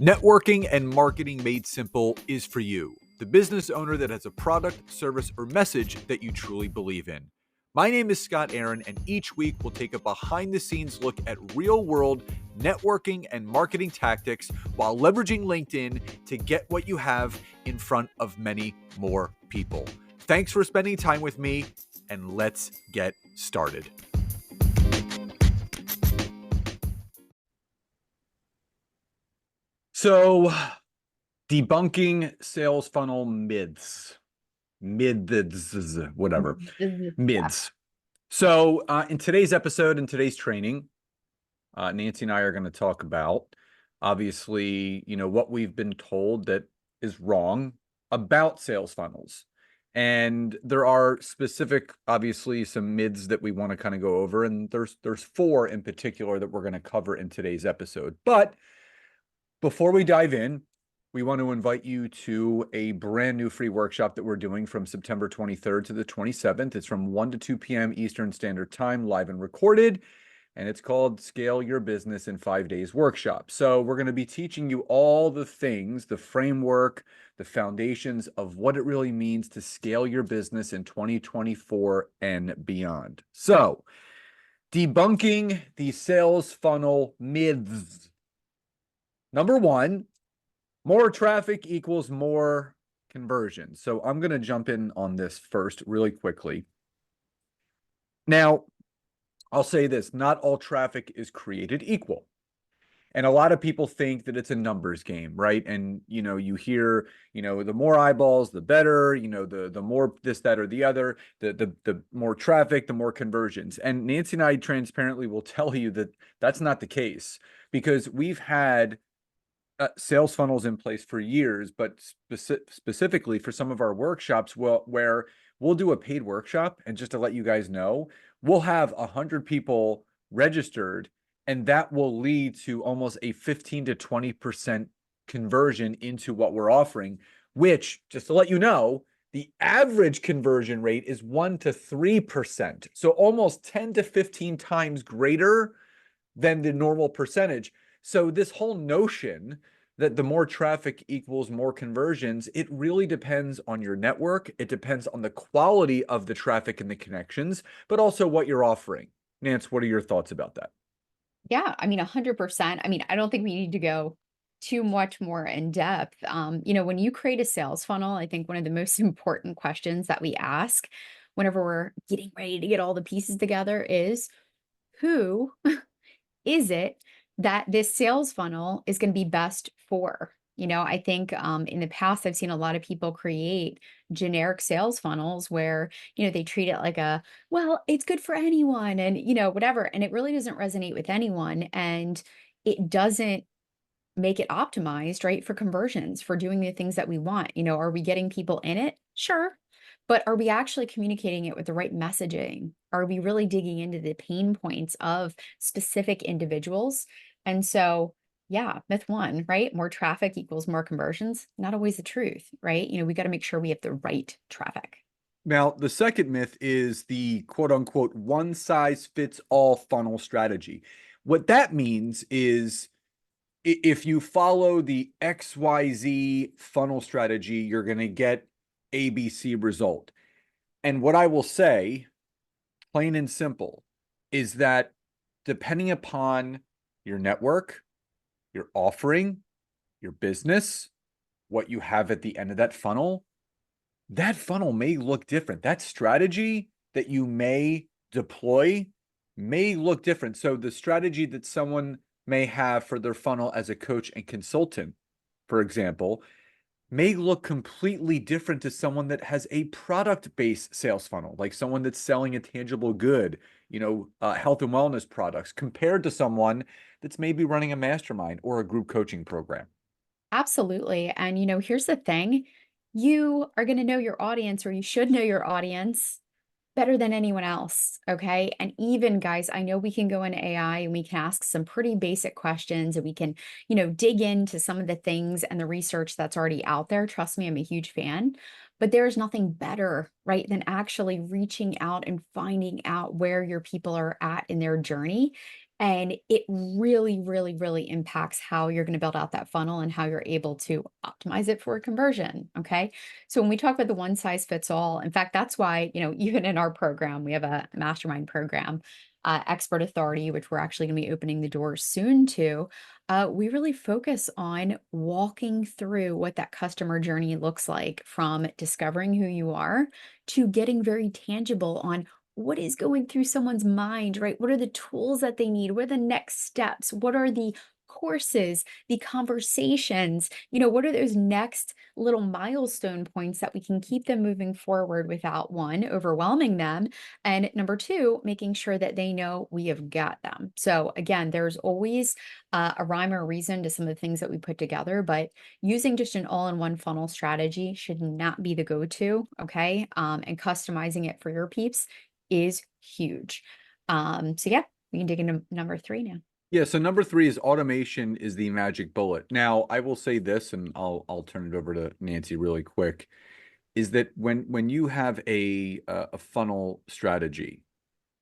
Networking and marketing made simple is for you, the business owner that has a product, service, or message that you truly believe in. My name is Scott Aaron, and each week we'll take a behind the scenes look at real world networking and marketing tactics while leveraging LinkedIn to get what you have in front of many more people. Thanks for spending time with me, and let's get started. So, debunking sales funnel whatever, mids. So, in today's episode, in today's training, Nancy and I are going to talk about, obviously, what we've been told that is wrong about sales funnels. And there are specific, obviously, some mids that we want to kind of go over. And there's four in particular that we're going to cover in today's episode. But before we dive in, we want to invite you to a brand new free workshop that we're doing from September 23rd to the 27th. It's from 1 to 2 p.m. Eastern Standard Time, live and recorded. And it's called Scale Your Business in 5 Days Workshop. So we're going to be teaching you all the things, the framework, the foundations of what it really means to scale your business in 2024 and beyond. So, debunking the sales funnel myths. Number one, more traffic equals more conversion. So I'm going to jump in on this first really quickly. Now, I'll say this, not all traffic is created equal. And a lot of people think that it's a numbers game, right? And, you hear, the more eyeballs, the better, the more this, that, or the other, the more traffic, the more conversions. And Nancy and I transparently will tell you that that's not the case, because we've had sales funnels in place for years, but specifically for some of our workshops, where we'll do a paid workshop, and just to let you guys know, we'll have 100 people registered, and that will lead to almost a 15 to 20% conversion into what we're offering, which, just to let you know, the average conversion rate is 1 to 3%. So almost 10 to 15 times greater than the normal percentage. So this whole notion that the more traffic equals more conversions, it really depends on your network. It depends on the quality of the traffic and the connections, but also what you're offering. Nance, what are your thoughts about that? Yeah, 100%. I don't think we need to go too much more in depth. When you create a sales funnel, I think one of the most important questions that we ask whenever we're getting ready to get all the pieces together is, who is it that this sales funnel is going to be best for? I think in the past, I've seen a lot of people create generic sales funnels where, they treat it like well, it's good for anyone and, whatever. And it really doesn't resonate with anyone. And it doesn't make it optimized, right, for conversions, for doing the things that we want. Are we getting people in it? Sure. But are we actually communicating it with the right messaging? Are we really digging into the pain points of specific individuals? And so, yeah, myth one, right? More traffic equals more conversions. Not always the truth, right? We got to make sure we have the right traffic. Now, the second myth is the quote unquote one size fits all funnel strategy. What that means is, if you follow the XYZ funnel strategy, you're going to get ABC result. And what I will say, plain and simple, is that depending upon your network, your offering, your business, what you have at the end of that funnel may look different. That strategy that you may deploy may look different. So the strategy that someone may have for their funnel as a coach and consultant, for example, may look completely different to someone that has a product-based sales funnel, like someone that's selling a tangible good, health and wellness products, compared to someone that's maybe running a mastermind or a group coaching program. Absolutely. And, here's the thing, you are going to know your audience, or you should know your audience better than anyone else. Okay. And even, guys, I know we can go in AI and we can ask some pretty basic questions, and we can, dig into some of the things and the research that's already out there. Trust me, I'm a huge fan, but there's nothing better, right, than actually reaching out and finding out where your people are at in their journey. And it really, really, really impacts how you're going to build out that funnel and how you're able to optimize it for conversion. Okay. So when we talk about the one size fits all, in fact, that's why, even in our program, we have a mastermind program, Expert Authority, which we're actually going to be opening the doors soon to. We really focus on walking through what that customer journey looks like, from discovering who you are to getting very tangible on what is going through someone's mind, right? What are the tools that they need? What are the next steps? What are the courses, the conversations? What are those next little milestone points that we can keep them moving forward without, one, overwhelming them, and number two, making sure that they know we have got them. So again, there's always a rhyme or reason to some of the things that we put together, but using just an all-in-one funnel strategy should not be the go-to, okay? And customizing it for your peeps is huge. So yeah, we can dig into number 3 now. Yeah, so number 3 is automation is the magic bullet. Now, I will say this, and I'll turn it over to Nancy really quick, is that when you have a funnel strategy,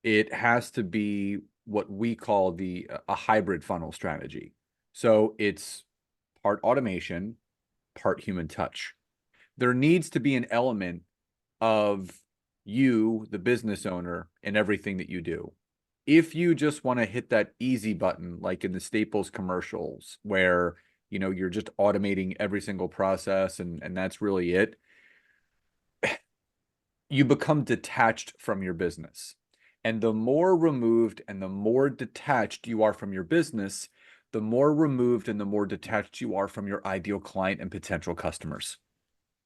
it has to be what we call a hybrid funnel strategy. So it's part automation, part human touch. There needs to be an element of you, the business owner, in everything that you do. If you just want to hit that easy button, like in the Staples commercials, where you're just automating every single process and that's really it, you become detached from your business. And the more removed and the more detached you are from your business, the more removed and the more detached you are from your ideal client and potential customers.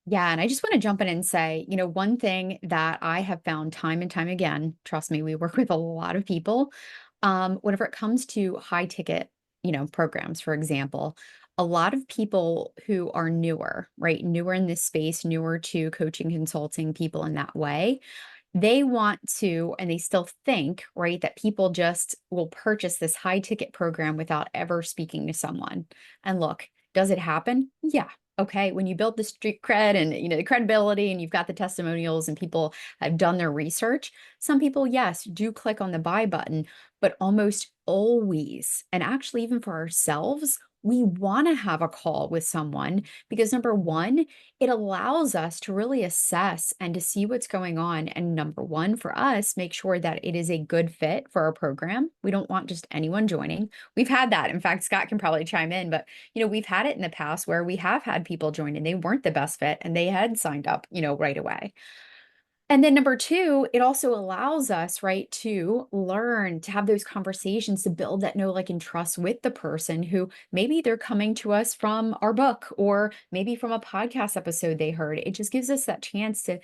Yeah, and I just want to jump in and say, one thing that I have found time and time again, trust me, we work with a lot of people. Whenever it comes to high ticket, programs, for example, a lot of people who are newer, right, newer in this space, newer to coaching, consulting, people in that way, they want to, and they still think, right, that people just will purchase this high ticket program without ever speaking to someone. And look, does it happen? Yeah. Okay. When you build the street cred and the credibility, and you've got the testimonials and people have done their research, some people, yes, do click on the buy button, but almost always, and actually even for ourselves, we want to have a call with someone because, number one, it allows us to really assess and to see what's going on. And number one, for us, make sure that it is a good fit for our program. We don't want just anyone joining. We've had that. In fact, Scott can probably chime in, but we've had it in the past where we have had people join and they weren't the best fit and they had signed up, right away. And then number two, it also allows us, right, to learn to have those conversations, to build that know, like, and trust with the person who maybe they're coming to us from our book or maybe from a podcast episode they heard. It just gives us that chance to,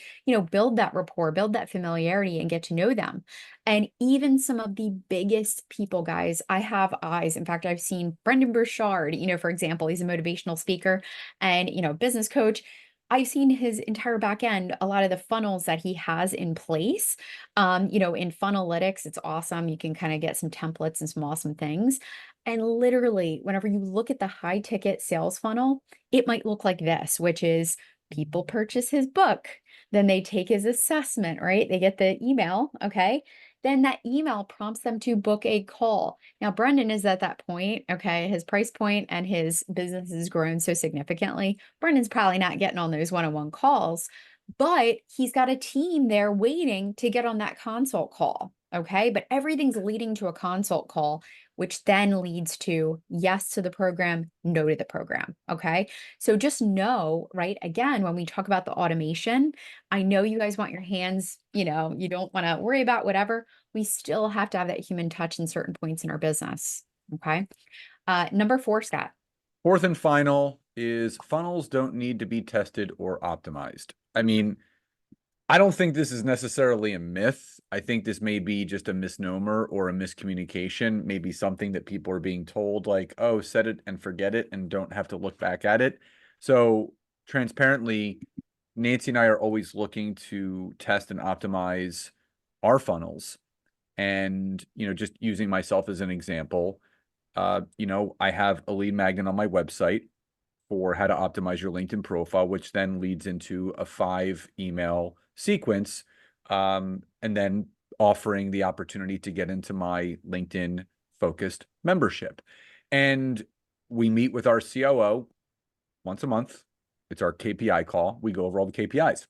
build that rapport, build that familiarity, and get to know them. And even some of the biggest people, guys, I have eyes. In fact, I've seen Brendan Burchard, for example, he's a motivational speaker and, business coach. I've seen his entire back end, a lot of the funnels that he has in place. In Funnelytics, it's awesome. You can kind of get some templates and some awesome things. And literally, whenever you look at the high ticket sales funnel, it might look like this, which is people purchase his book, then they take his assessment, right? They get the email, okay? Then that email prompts them to book a call. Now, Brendan is at that point, okay? His price point and his business has grown so significantly. Brendan's probably not getting on those one-on-one calls, but he's got a team there waiting to get on that consult call. Okay. But everything's leading to a consult call, which then leads to yes to the program, no to the program. Okay. So just know, right? Again, when we talk about the automation, I know you guys want your hands, you don't want to worry about whatever. We still have to have that human touch in certain points in our business. Okay. Number 4, Scott. Fourth and final is funnels don't need to be tested or optimized. I mean, I don't think this is necessarily a myth. I think this may be just a misnomer or a miscommunication, maybe something that people are being told, like, oh, set it and forget it and don't have to look back at it. So transparently, Nancy and I are always looking to test and optimize our funnels. And, just using myself as an example, I have a lead magnet on my website for how to optimize your LinkedIn profile, which then leads into a 5 email sequence, and then offering the opportunity to get into my LinkedIn focused membership. And we meet with our COO once a month. It's our KPI call. We go over all the KPIs.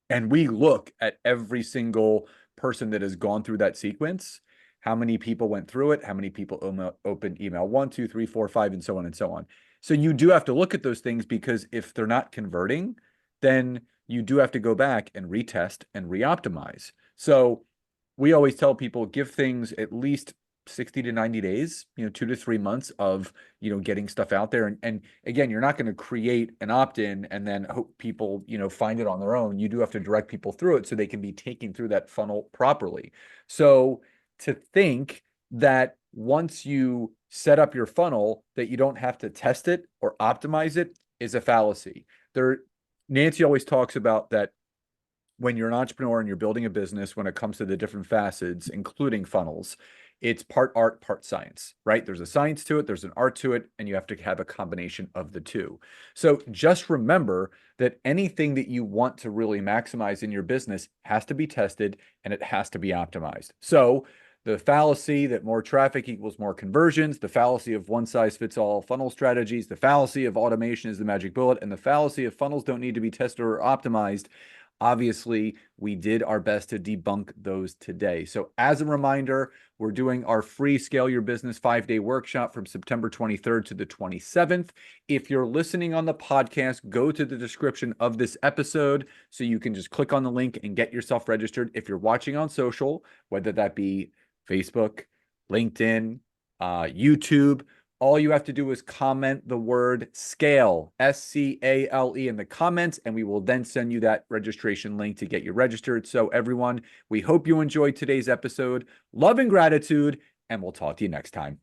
And we look at every single person that has gone through that sequence, how many people went through it, how many people opened email 1, 2, 3, 4, 5, and so on and so on. So you do have to look at those things, because if they're not converting, then you do have to go back and retest and reoptimize. So we always tell people, give things at least 60 to 90 days, 2 to 3 months of, getting stuff out there. And again, you're not going to create an opt-in and then hope people, find it on their own. You do have to direct people through it so they can be taken through that funnel properly. So to think that once you set up your funnel that you don't have to test it or optimize it is a fallacy. Nancy always talks about that when you're an entrepreneur and you're building a business, when it comes to the different facets, including funnels, it's part art, part science, right? There's a science to it, there's an art to it, and you have to have a combination of the two. So just remember that anything that you want to really maximize in your business has to be tested and it has to be optimized. So the fallacy that more traffic equals more conversions, the fallacy of one size fits all funnel strategies, the fallacy of automation is the magic bullet, and the fallacy of funnels don't need to be tested or optimized. Obviously, we did our best to debunk those today. So as a reminder, we're doing our free Scale Your Business 5-day workshop from September 23rd to the 27th. If you're listening on the podcast, go to the description of this episode so you can just click on the link and get yourself registered. If you're watching on social, whether that be Facebook, LinkedIn, YouTube, all you have to do is comment the word SCALE, SCALE, in the comments, and we will then send you that registration link to get you registered. So everyone, we hope you enjoyed today's episode. Love and gratitude, and we'll talk to you next time.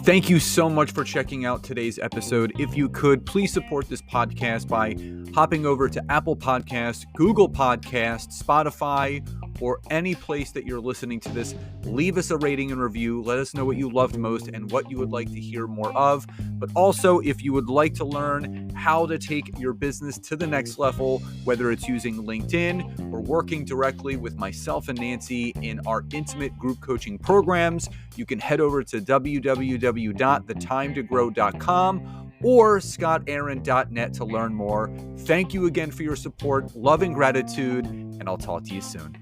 Thank you so much for checking out today's episode. If you could, please support this podcast by hopping over to Apple Podcasts, Google Podcasts, Spotify, or any place that you're listening to this. Leave us a rating and review. Let us know what you loved most and what you would like to hear more of. But also, if you would like to learn how to take your business to the next level, whether it's using LinkedIn or working directly with myself and Nancy in our intimate group coaching programs, you can head over to www.thetimetogrowth.com or scottaaron.net to learn more. Thank you again for your support, love and gratitude, and I'll talk to you soon.